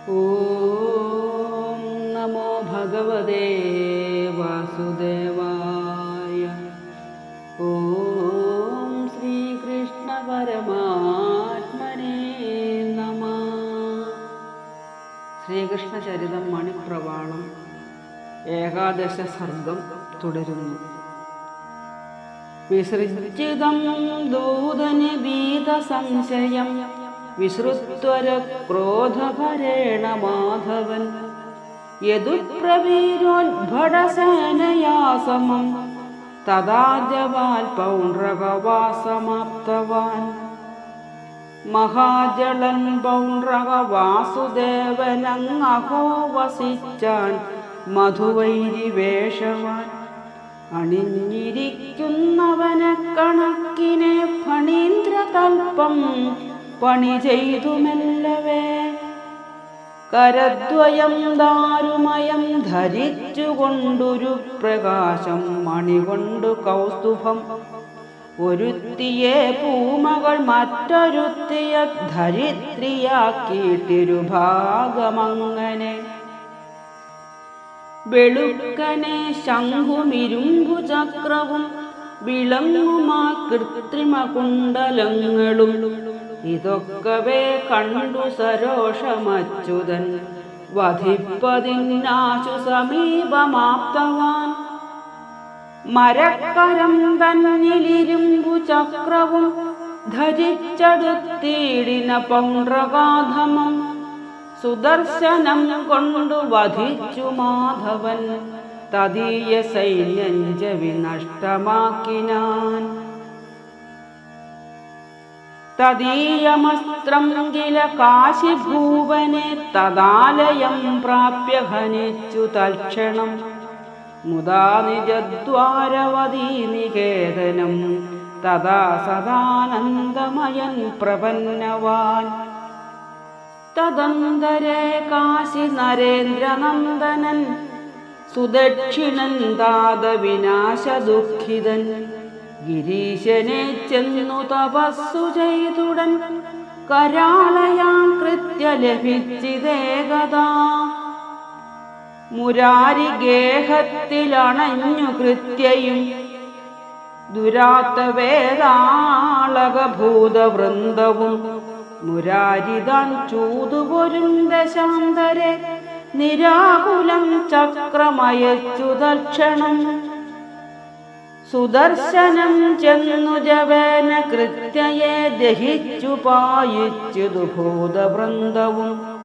ഓം നമോ ഭഗവതേ വാസുദേവായ. ഓം ശ്രീകൃഷ്ണ പരമാത്മനേ നമഃ. ശ്രീകൃഷ്ണചരിതം മണിപ്രവാളം ഏകാദശ സർഗം തുടരുന്നു. വിസൃജിതം ദൂതനിബീത സംശയം വിശ്രുത്വര ക്രോധഭരേണ മാധവൻ യദുപ്രവീരോദ്ഭടസേനയാ സമം തദാ ജവാൽ പൗണ്ഡ്രകവാസമാപ്തവാൻ. മഹാജളൻ പൗണ്ഡ്രക വാസുദേവനങ്ങഹോ വസിച്ചാൻ മധുവൈരിവേഷവാൻ. അണിഞ്ഞിരിക്കുന്നവനെ കണക്കിനെ ഫണീന്ദ്രതൽപ്പം പണി ചെയ്തു മെല്ലവേ. കരദ്വയം ദാരുമയം ധരിച്ചുകൊണ്ടൊരു പ്രകാശം മണികൊണ്ടു കൗസ്തുഭം. ഒരുത്തിയെ പൂമകൾ മറ്റൊരുത്തിയെ ധരിത്രിയാക്കിയിട്ടിരുഭാഗമങ്ങനെ. വെളുക്കനെ ശംഖുമിരുമ്പു ചക്രവും വിളങ്ങുമാ കൃത്രിമ കുണ്ടലങ്ങളും ഇതൊക്കവേ കണ്ടു സരോഷമച്യുതൻ വധിപ്പതിനാശു സമീപമാപ്തവാൻ. മരക്കരം തന്നിലിരുമ്പു ചക്രവും ധരിച്ചടുത്തിടിന പൗണ്ഡ്രകാധമം. സുദർശനം കൊണ്ടു വധിച്ചു മാധവൻ തദീയ സൈന്യഞ്ച വിനഷ്ടമാക്കിനാൻ. തദീയമസ്ത്രം കില കാശിഭൂവനെ തദാലയം പ്രാപ്യ ഹനിച്ചു തൽക്ഷണം. മുദാ നിജദ്വാരവതീ നികേതനം തദാ സദാനന്ദമയൻ പ്രപന്നവാൻ. തദന്തരേ കാശി നരേന്ദ്രനന്ദനൻ സുദക്ഷിണൻ താത വിനാശദുഃഖിതൻ. ഗിരീശനെ ചെന്നു തപസ്സു ചെയ്തുടൻ കരാളയാം കൃത്യ ലഭിച്ചിതേകഥാ. മുരാരി ഗേഹത്തിലണഞ്ഞു കൃത്യയും ദുരാത്ത വേതാളകഭൂതവൃന്ദവും. മുരാരിതാൻ ചൂതുപൊരും ദശാന്തരെ നിരാകുലം ചക്രമയച്ചു തൽക്ഷണം. സുദർശനം ചെന്നു ജവേന കൃത്യയെ ദഹിച്ചു പായിച്ചതു ഭൂതവൃന്ദവും.